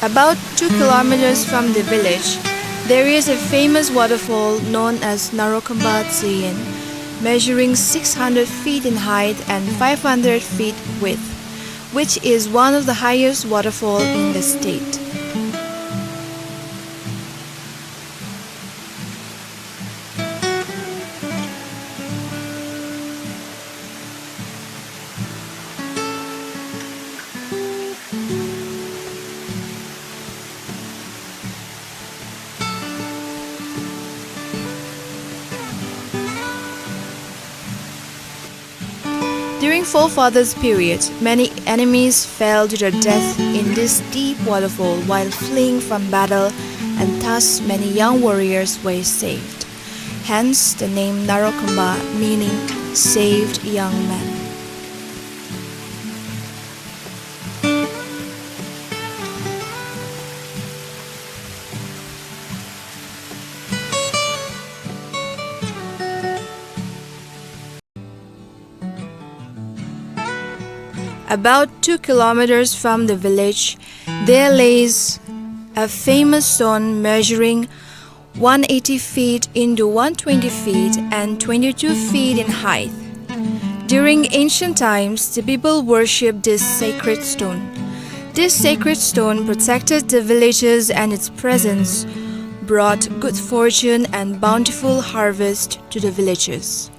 About 2 kilometers from the village, there is a famous waterfall known as Narokumba, measuring 600 feet in height and 500 feet width, which is one of the highest waterfalls in the state. During Forefathers' period, many enemies fell to their death in this deep waterfall while fleeing from battle, and thus many young warriors were saved. Hence the name Narokumba, meaning saved young men. About 2 kilometers from the village, there lays a famous stone measuring 180 feet into 120 feet and 22 feet in height. During ancient times, the people worshipped this sacred stone. This sacred stone protected the villages, and its presence brought good fortune and bountiful harvest to the villages.